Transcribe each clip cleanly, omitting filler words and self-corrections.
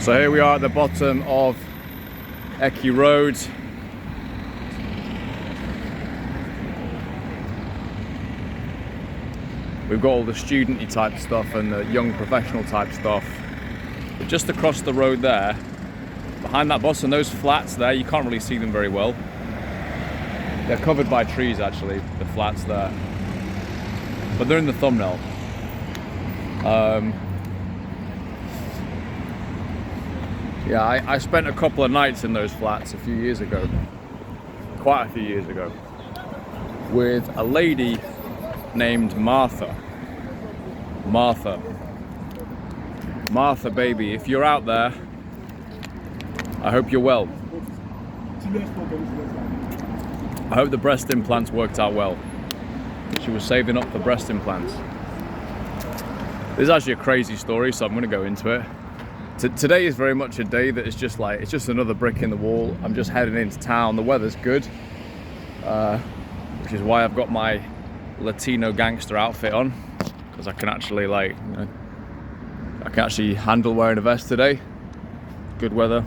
So here we are at the bottom of Eki Road. We've got all the student-y type stuff and the young professional type stuff. But just across the road there, behind that bus and those flats there, you can't really see them very well. They're covered by trees actually, the flats there. But they're in the thumbnail. Yeah, I spent a couple of nights in those flats a few years ago, quite a few years ago, with a lady named Martha. Martha, baby, if you're out there, I hope you're well. I hope the breast implants worked out well. She was saving up for breast implants. This is actually a crazy story, so I'm going to go into it. Today is very much a day that is just like, it's just another brick in the wall. I'm just heading into town. The weather's good, which is why I've got my Latino gangster outfit on, because I can actually I can actually handle wearing a vest today. Good weather.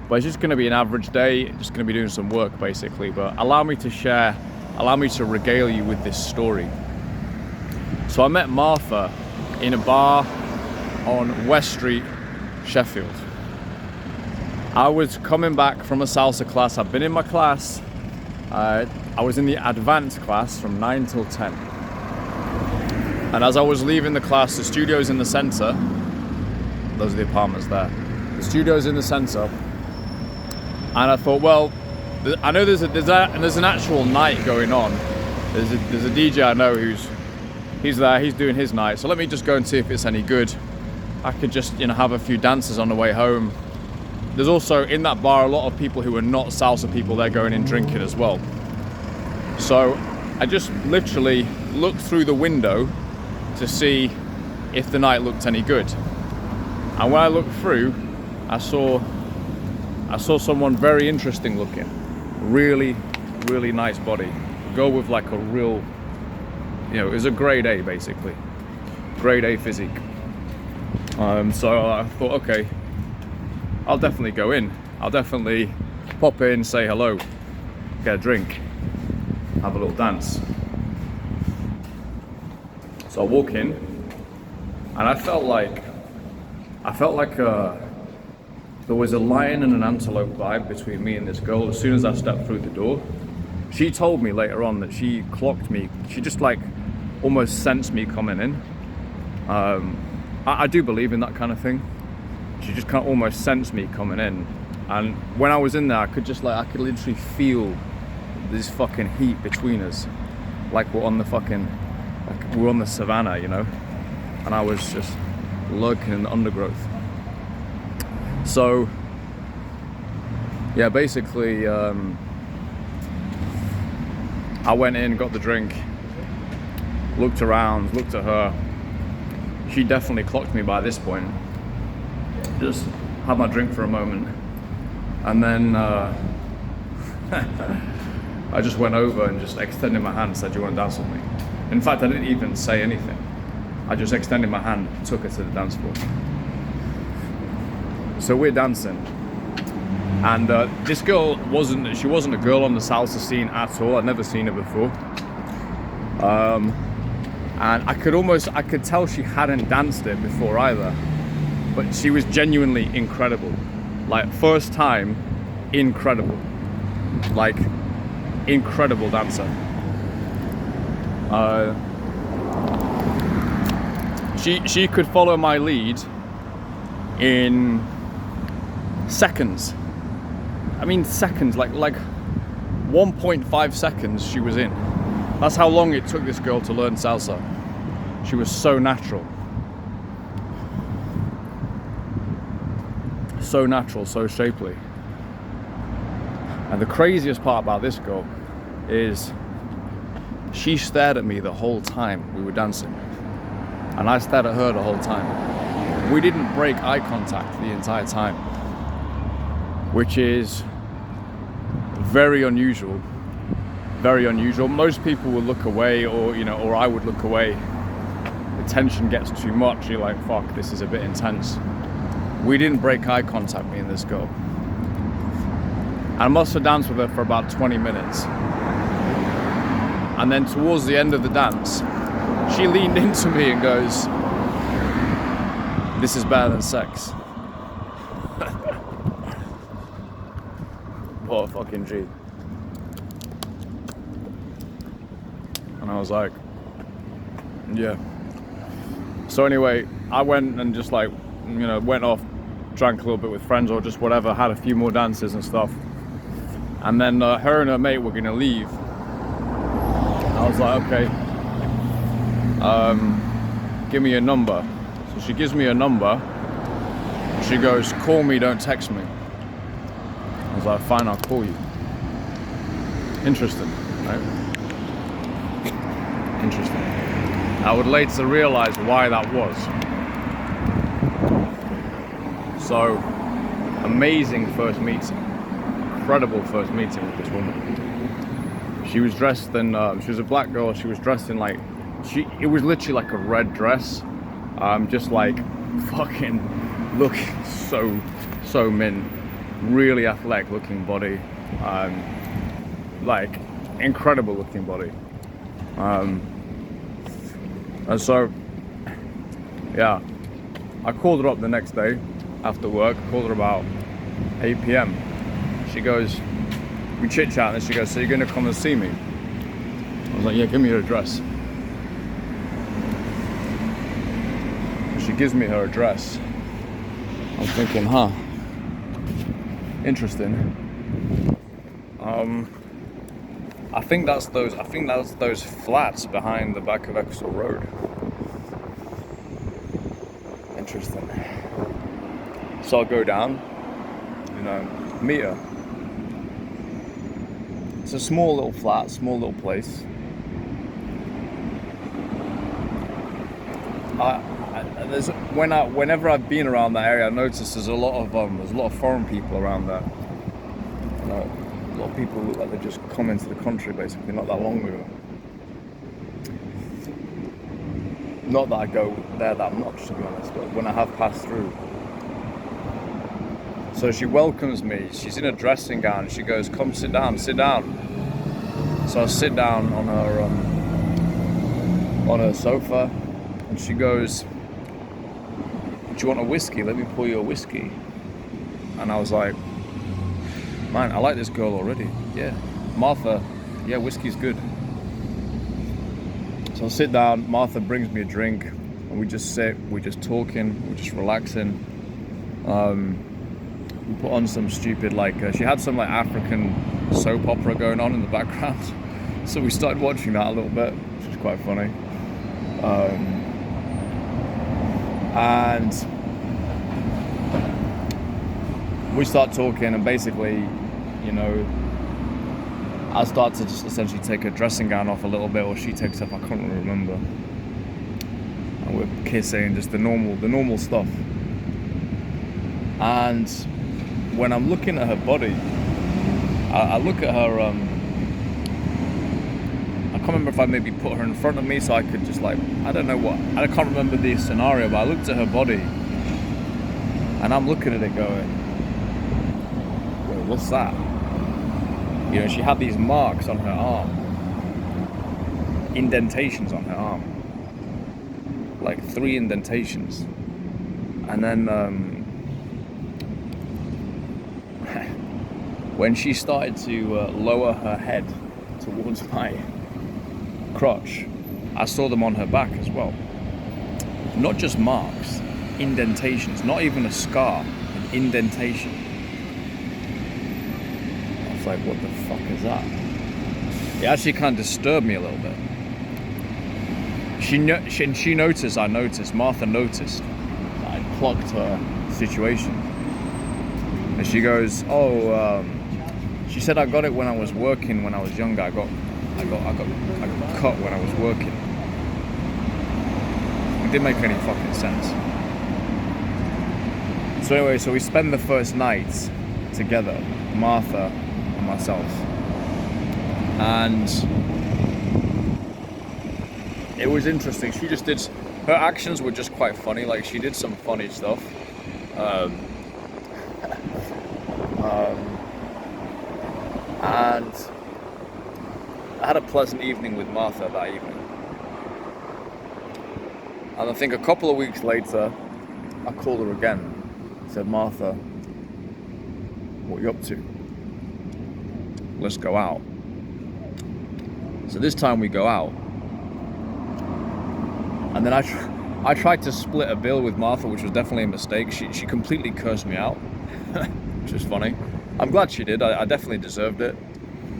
But it's just going to be an average day, just going to be doing some work basically. But allow me to regale you with this story. So I met Martha in a bar on West Street, Sheffield. I was coming back from a salsa class. I've been in my class. I was in the advanced class from 9 till 10. And as I was leaving the class, the studio's in the center. Those are the apartments there. The studio's in the center. And I thought, well, I know there's an actual night going on. There's a DJ I know he's there, he's doing his night. So let me just go and see if it's any good. I could just, have a few dances on the way home. There's also in that bar a lot of people who are not salsa people. They're going in drinking as well. So I just literally looked through the window to see if the night looked any good. And when I looked through, I saw someone very interesting looking. Really, really nice body. Girl with like a real, it was a grade A basically. Grade A physique. So I thought, okay, I'll definitely go in. I'll definitely pop in, say hello, get a drink, have a little dance. So I walk in, and I felt like there was a lion and an antelope vibe between me and this girl. As soon as I stepped through the door, she told me later on that she clocked me. She just like almost sensed me coming in. I do believe in that kind of thing. She just kind of almost sensed me coming in. And when I was in there, I could literally feel this fucking heat between us. Like we're on the savannah, And I was just lurking in the undergrowth. So, yeah, basically, I went in, got the drink, looked around, looked at her. She definitely clocked me by this point. Just had my drink for a moment, and then I just went over and just extended my hand and said, "Do you want to dance with me?" In fact, I didn't even say anything. I just extended my hand, took her to the dance floor. So we're dancing, and this girl wasn't a girl on the salsa scene at all. I'd never seen her before. And I could tell she hadn't danced it before either, but she was genuinely incredible. Like first time, incredible. Like incredible dancer. She could follow my lead in seconds. I mean seconds, like 1.5 seconds she was in. That's how long it took this girl to learn salsa. She was so natural. So natural, so shapely. And the craziest part about this girl is she stared at me the whole time we were dancing. And I stared at her the whole time. We didn't break eye contact the entire time, which is very unusual. Very unusual. Most people will look away, or I would look away. The tension gets too much. You're like, fuck, this is a bit intense. We didn't break eye contact, me and this girl. I must have danced with her for about 20 minutes. And then towards the end of the dance, she leaned into me and goes, "This is better than sex." What a fucking G. And I was like, yeah. So anyway, I went and just like, you know, went off, drank a little bit with friends or just whatever, had a few more dances and stuff. And then her and her mate were gonna leave. I was like, okay, give me your number. So she gives me a number. She goes, "Call me, don't text me." I was like, fine, I'll call you. Interesting, right? Interesting. I would later realize why that was. So, amazing first meeting. Incredible first meeting with this woman. She was dressed in, she was a black girl, she was dressed in like, it was literally like a red dress. Just like fucking looking so mint. Really athletic looking body. Like incredible looking body. And so, yeah, I called her up the next day after work. I called her about 8 p.m. She goes, we chit chat, and she goes, "So you're gonna come and see me?" I was like, "Yeah, give me your address." She gives me her address. I'm thinking, interesting. I think that's those flats behind the back of Exeter Road. Interesting. So I'll go down, you know, meet her. It's a small little flat, small little place. Whenever I've been around that area, I noticed there's a lot of foreign people around there. You know, a lot of people look like they just come into the country basically not that long ago. Not that I go there that much, to be honest, but when I have passed through. So she welcomes me. She's in a dressing gown. She goes, "Come sit down, sit down." So I sit down on her sofa, and she goes, "Do you want a whiskey? Let me pour you a whiskey." And I was like, "Man, I like this girl already. Yeah, Martha. Yeah, whiskey's good." So I sit down. Martha brings me a drink, and we just sit. We're just talking. We're just relaxing. We put on some stupid she had some like African soap opera going on in the background. So we started watching that a little bit, which was quite funny. And we start talking, and basically, you know, I start to just essentially take her dressing gown off a little bit, or she takes off, I can't really remember. And we're kissing, just the normal stuff. And when I'm looking at her body, I look at her, I can't remember if I maybe put her in front of me so I could just I don't know what, I can't remember the scenario, but I looked at her body and I'm looking at it going, "Wait, what's that?" You know, she had these marks on her arm, indentations on her arm, like 3 indentations. And then when she started to lower her head towards my crotch, I saw them on her back as well. Not just marks, indentations, not even a scar, an indentation. I was like, what the fuck is that? It actually kind of disturbed me a little bit. She noticed, I noticed, Martha noticed that I clocked her situation. And she goes, she said, "I got it when I was working, when I was younger. I got cut when I was working." It didn't make any fucking sense. So anyway, so we spend the first night together, Martha and myself. And it was interesting. Her actions were just quite funny. Like, she did some funny stuff. Um, and I had a pleasant evening with Martha that evening. And I think a couple of weeks later, I called her again. I said, Martha, what are you up to? Let's go out. So this time we go out. And then I tried to split a bill with Martha, which was definitely a mistake. She completely cursed me out, which was funny. I'm glad she did. I definitely deserved it.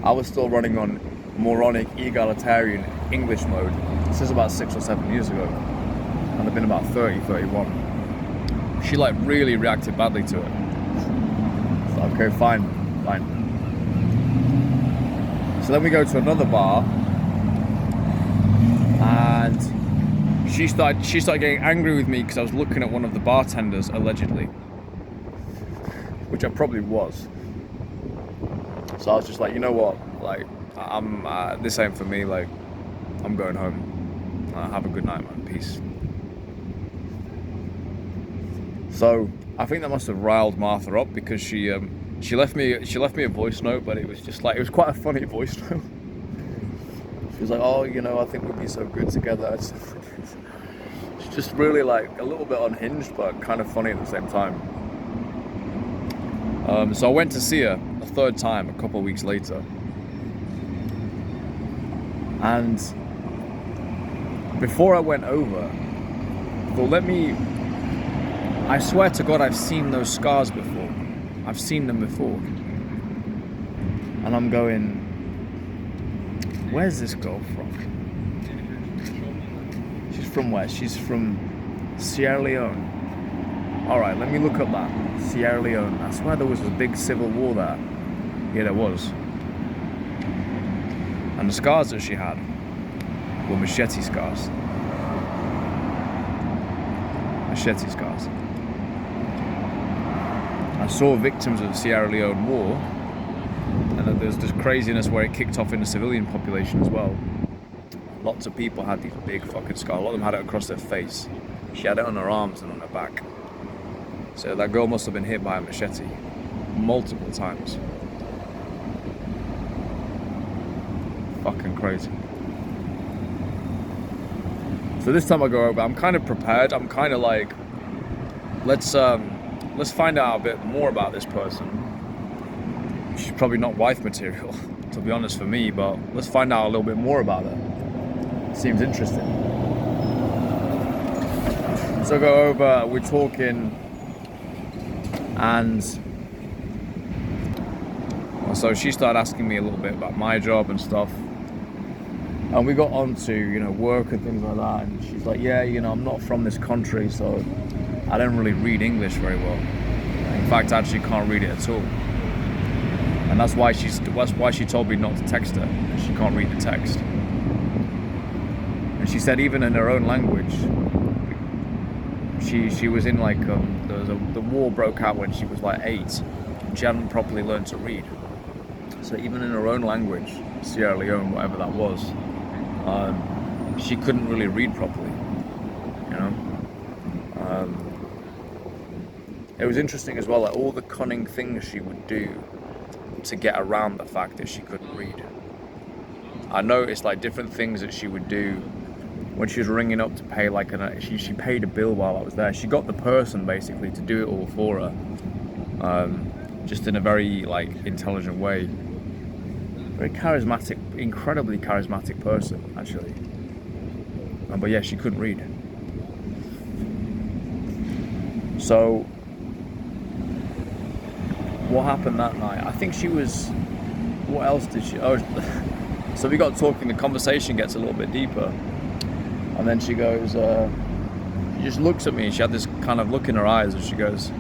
I was still running on moronic, egalitarian English mode. This is about 6 or 7 years ago. And I've been about 30, 31. She like really reacted badly to it. So, okay, fine. So then we go to another bar, and she started getting angry with me because I was looking at one of the bartenders, allegedly, which I probably was. So I was just like, you know what, like, this ain't for me, like, I'm going home. Have a good night, man, peace. So I think that must have riled Martha up, because she left me a voice note, but it was just like, it was quite a funny voice note. She was like, oh, you know, I think we'd be so good together. It's just really like a little bit unhinged, but kind of funny at the same time. So I went to see her a third time a couple of weeks later. And before I went over, I thought, I swear to God, I've seen those scars before. I've seen them before. And I'm going, where's this girl from? She's from where? She's from Sierra Leone. Alright, let me look up that. Sierra Leone. I swear there was a big civil war there. Yeah, there was. And the scars that she had were machete scars. Machete scars. I saw victims of the Sierra Leone war, and there's this craziness where it kicked off in the civilian population as well. Lots of people had these big fucking scars. A lot of them had it across their face. She had it on her arms and on her back. So that girl must have been hit by a machete multiple times. Fucking crazy. So this time I go over, I'm kind of prepared. I'm kind of like, let's find out a bit more about this person. She's probably not wife material, to be honest, for me, but let's find out a little bit more about her. Seems interesting. So I go over, we're talking, and so she started asking me a little bit about my job and stuff. And we got on to, you know, work and things like that. And she's like, yeah, you know, I'm not from this country, so I don't really read English very well. In fact, I actually can't read it at all. And that's why she told me not to text her, because she can't read the text. And she said even in her own language, she was in like, the war broke out when she was like 8. And she hadn't properly learned to read. So even in her own language, Sierra Leone, whatever that was, she couldn't really read properly, you know. It was interesting as well, like all the cunning things she would do to get around the fact that she couldn't read. I noticed like different things that she would do when she was ringing up to pay like she paid a bill while I was there. She got the person basically to do it all for her, just in a very like intelligent way. Very charismatic, incredibly charismatic person, actually. But yeah, she couldn't read. So, what happened that night? I think she was... What else did she... Oh, so we got talking, the conversation gets a little bit deeper. And then she goes... she just looks at me, and she had this kind of look in her eyes, and she goes,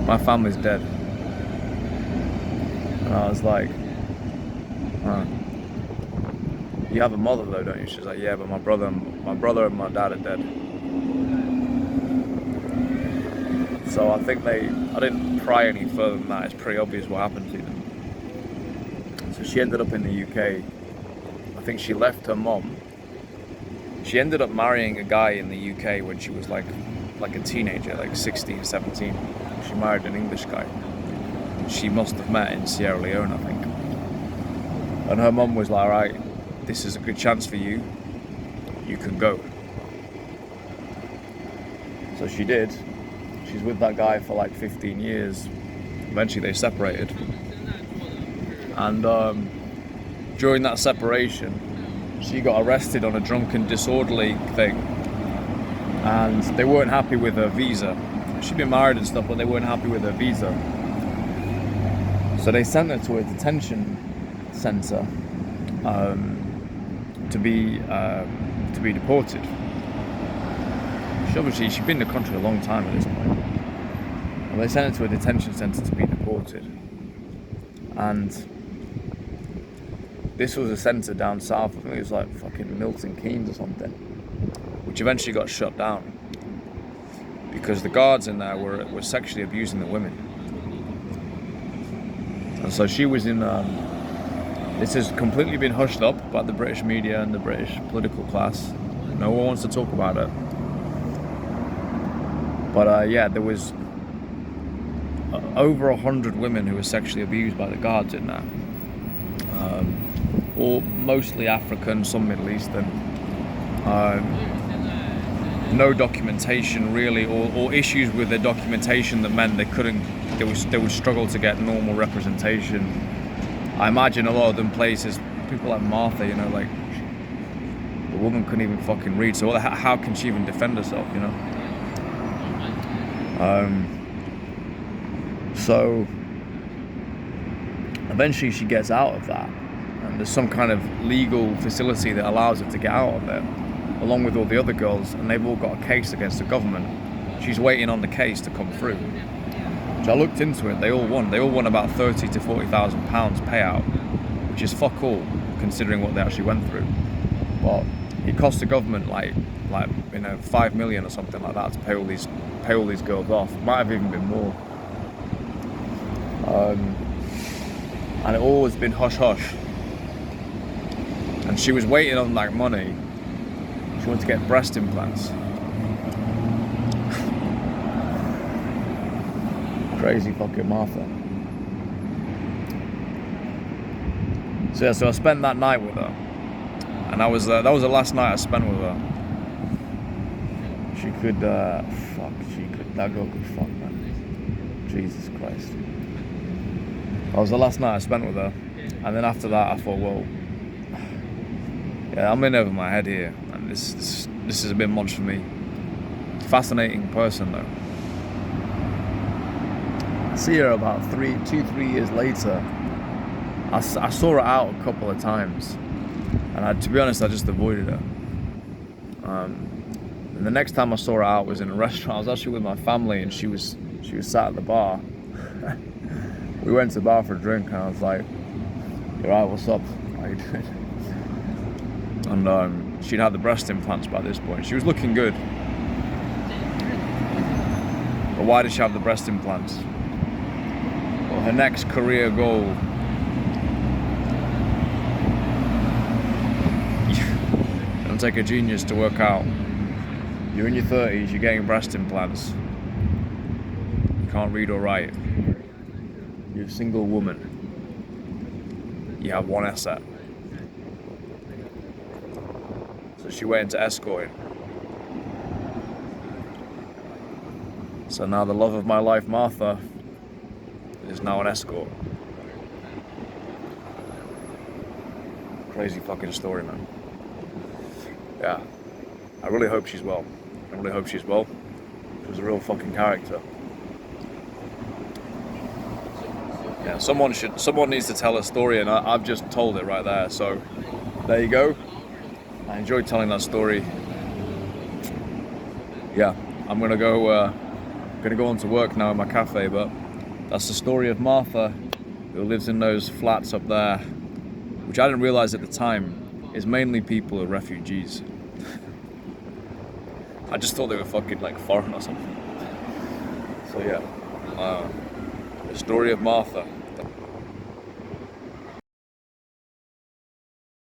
my family's dead. And I was like... You have a mother though, don't you? She's like, yeah, but my brother and my dad are dead. So I think I didn't pry any further than that. It's pretty obvious what happened to them. So she ended up in the UK. I think she left her mom. She ended up marrying a guy in the UK when she was like like a teenager, like 16, 17. She married an English guy. She must have met in Sierra Leone, I think. And her mum was like, right, this is a good chance for you. You can go. So she did. She's with that guy for like 15 years. Eventually they separated. And during that separation, she got arrested on a drunken disorderly thing. And they weren't happy with her visa. She'd been married and stuff, but they weren't happy with her visa. So they sent her to a detention centre to be deported. She'd been in the country a long time at this point. And they sent her to a detention centre to be deported. And this was a centre down south. I think it was like fucking Milton Keynes or something, which eventually got shut down because the guards in there were sexually abusing the women. And so she was in. This has completely been hushed up by the British media and the British political class. No one wants to talk about it. But yeah, there was over 100 women who were sexually abused by the guards in there. All mostly African, some Middle Eastern. No documentation really, or issues with the documentation that meant they would struggle to get normal representation. I imagine a lot of them places, people like Martha, you know, like the woman couldn't even fucking read, so how can she even defend herself, you know? So eventually she gets out of that, and there's some kind of legal facility that allows her to get out of it, along with all the other girls, and they've all got a case against the government. She's waiting on the case to come through. So I looked into it. They all won about £30,000 to £40,000 payout, which is fuck all considering what they actually went through. But it cost the government like you know, 5 million or something like that to pay all these girls off. Might have even been more. And it always been hush hush. And she was waiting on like money. She wanted to get breast implants. Crazy fucking Martha. So yeah, so I spent that night with her, and that was the last night I spent with her. That girl could fuck, man. Jesus Christ. That was the last night I spent with her, and then after that I thought, well, yeah, I'm in over my head here, and this is a bit much for me. Fascinating person though. I see her about 3 years later. I saw her out a couple of times, and to be honest, I just avoided her. And the next time I saw her out was in a restaurant. I was actually with my family, and she was sat at the bar. We went to the bar for a drink, and I was like, "You alright? What's up? How you doing?" And she'd had the breast implants by this point. She was looking good. But why did she have the breast implants? Well, her next career goal. It don't take a genius to work out. You're in your 30s, you're getting breast implants. You can't read or write. You're a single woman. You have one asset. So she went into escorting. So now the love of my life, Martha, is now an escort. Crazy fucking story, man. Yeah. I really hope she's well. She was a real fucking character. Yeah, someone needs to tell a story, and I've just told it right there. So there you go. I enjoyed telling that story. Yeah, I'm gonna go on to work now in my cafe, but that's the story of Martha, who lives in those flats up there, which I didn't realize at the time is mainly people who are refugees. I just thought they were fucking like foreign or something. So yeah, the story of Martha.